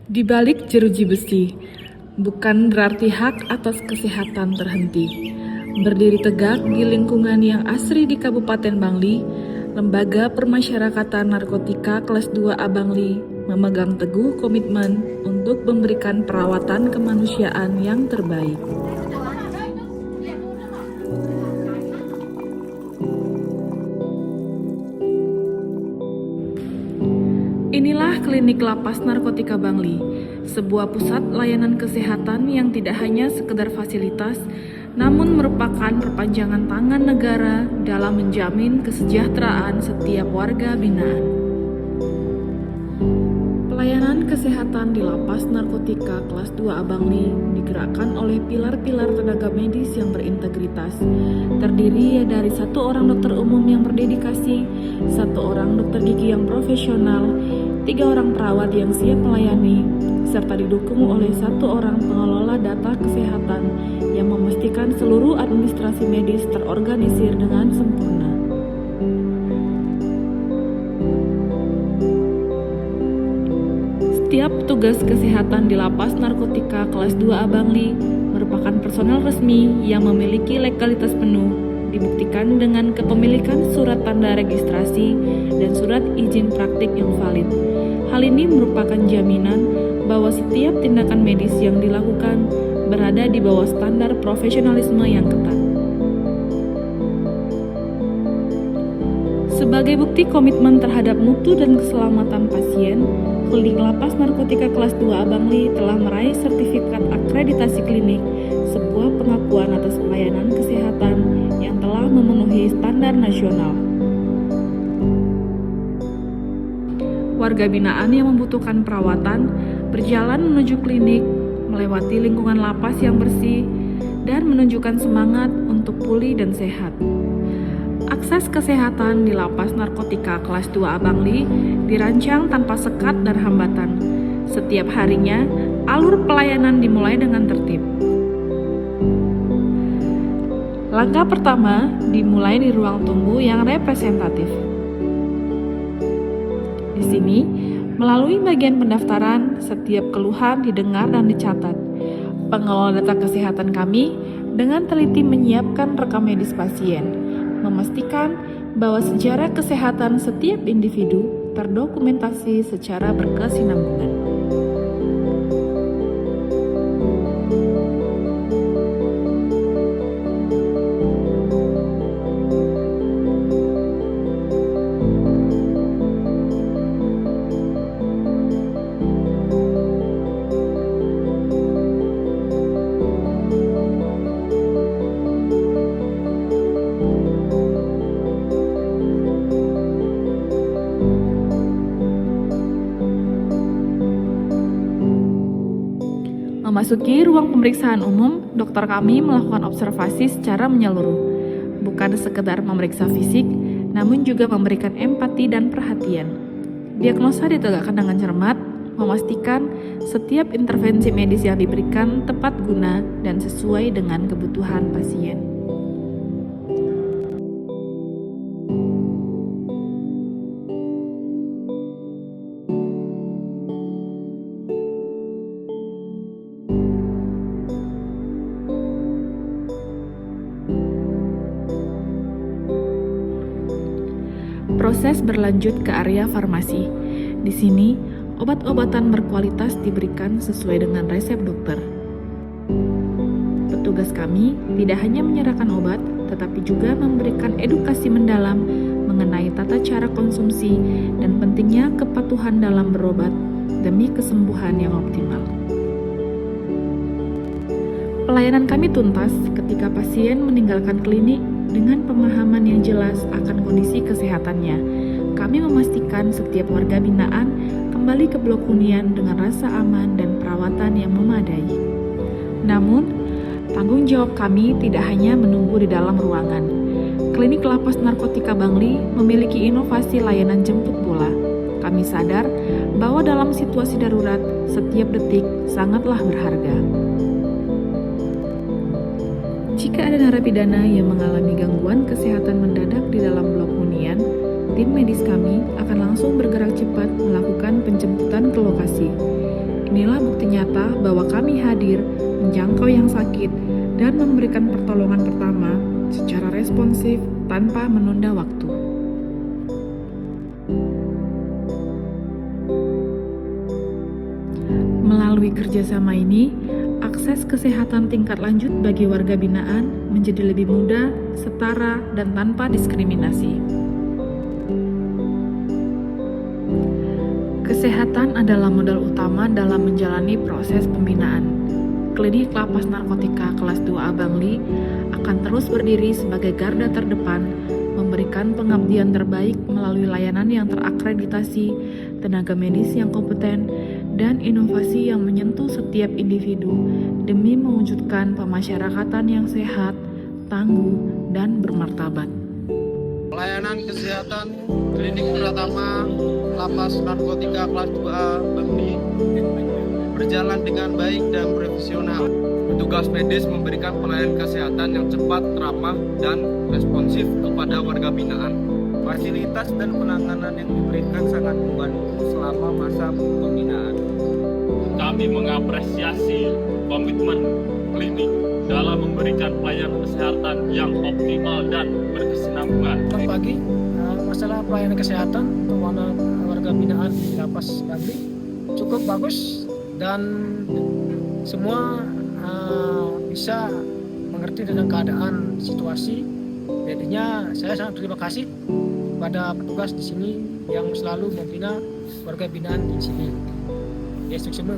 Di balik jeruji besi, bukan berarti hak atas kesehatan terhenti. Berdiri tegak di lingkungan yang asri di Kabupaten Bangli, Lembaga Permasyarakatan Narkotika Kelas 2A Bangli memegang teguh komitmen untuk memberikan perawatan kemanusiaan yang terbaik. Inilah Klinik Lapas Narkotika Bangli, sebuah pusat layanan kesehatan yang tidak hanya sekedar fasilitas, namun merupakan perpanjangan tangan negara dalam menjamin kesejahteraan setiap warga binaan. Pelayanan kesehatan di Lapas Narkotika Kelas 2A Bangli digerakkan oleh pilar-pilar tenaga medis yang berintegritas, terdiri dari 1 orang dokter umum yang berdedikasi, 1 orang dokter gigi yang profesional, 3 orang perawat yang siap melayani, serta didukung oleh 1 orang pengelola data kesehatan yang memastikan seluruh administrasi medis terorganisir dengan sempurna. Setiap petugas kesehatan di Lapas Narkotika Kelas 2A Bangli merupakan personel resmi yang memiliki legalitas penuh, dibuktikan dengan kepemilikan surat tanda registrasi dan surat izin praktik yang valid. Hal ini merupakan jaminan bahwa setiap tindakan medis yang dilakukan berada di bawah standar profesionalisme yang ketat. Sebagai bukti komitmen terhadap mutu dan keselamatan pasien, Klinik Lapas Narkotika Kelas 2A Bangli telah meraih sertifikat akreditasi klinik, sebuah pengakuan atas pelayanan kesehatan yang telah memenuhi standar nasional. Warga binaan yang membutuhkan perawatan berjalan menuju klinik, melewati lingkungan lapas yang bersih, dan menunjukkan semangat untuk pulih dan sehat. Akses kesehatan di Lapas Narkotika Kelas 2A Bangli dirancang tanpa sekat dan hambatan. Setiap harinya, alur pelayanan dimulai dengan tertib. Langkah pertama dimulai di ruang tunggu yang representatif. Di sini, melalui bagian pendaftaran, setiap keluhan didengar dan dicatat. Pengelola data kesehatan kami dengan teliti menyiapkan rekam medis pasien, memastikan bahwa sejarah kesehatan setiap individu terdokumentasi secara berkesinambungan. Memasuki ruang pemeriksaan umum, dokter kami melakukan observasi secara menyeluruh, bukan sekedar memeriksa fisik, namun juga memberikan empati dan perhatian. Diagnosa ditegakkan dengan cermat, memastikan setiap intervensi medis yang diberikan tepat guna dan sesuai dengan kebutuhan pasien. Proses berlanjut ke area farmasi. Di sini, obat-obatan berkualitas diberikan sesuai dengan resep dokter. Petugas kami tidak hanya menyerahkan obat, tetapi juga memberikan edukasi mendalam mengenai tata cara konsumsi dan pentingnya kepatuhan dalam berobat demi kesembuhan yang optimal. Pelayanan kami tuntas ketika pasien meninggalkan klinik dengan pemahaman yang jelas akan kondisi kesehatannya. Kami memastikan setiap warga binaan kembali ke blok hunian dengan rasa aman dan perawatan yang memadai. Namun, tanggung jawab kami tidak hanya menunggu di dalam ruangan. Klinik Lapas Narkotika Bangli memiliki inovasi layanan jemput bola. Kami sadar bahwa dalam situasi darurat, setiap detik sangatlah berharga. Jika ada narapidana yang mengalami gangguan kesehatan mendadak di dalam blok hunian, tim medis kami akan langsung bergerak cepat melakukan penjemputan ke lokasi. Inilah bukti nyata bahwa kami hadir, menjangkau yang sakit, dan memberikan pertolongan pertama secara responsif tanpa menunda waktu. Melalui kerjasama ini, akses kesehatan tingkat lanjut bagi warga binaan menjadi lebih mudah, setara, dan tanpa diskriminasi. Kesehatan adalah modal utama dalam menjalani proses pembinaan. Klinik Lapas Narkotika kelas 2A Bangli akan terus berdiri sebagai garda terdepan, memberikan pengabdian terbaik melalui layanan yang terakreditasi, tenaga medis yang kompeten, dan inovasi yang menyentuh setiap individu demi mewujudkan pemasyarakatan yang sehat, tangguh, dan bermartabat. Pelayanan kesehatan Klinik Pratama Lapas Narkotika kelas 2A Bangli berjalan dengan baik dan profesional. Petugas medis memberikan pelayanan kesehatan yang cepat, ramah, dan responsif kepada warga binaan. Fasilitas dan penanganan yang diberikan sangat membantu selama masa pembinaan. Kami mengapresiasi komitmen klinik dalam memberikan pelayanan kesehatan yang optimal dan berkesinambungan. Selamat pagi. Masalah pelayanan kesehatan untuk warga binaan di Lapas Bangli cukup bagus dan semua bisa mengerti tentang keadaan situasi. Jadinya saya sangat terima kasih pada petugas di sini yang selalu membina warga binaan di sini. Yesus semua.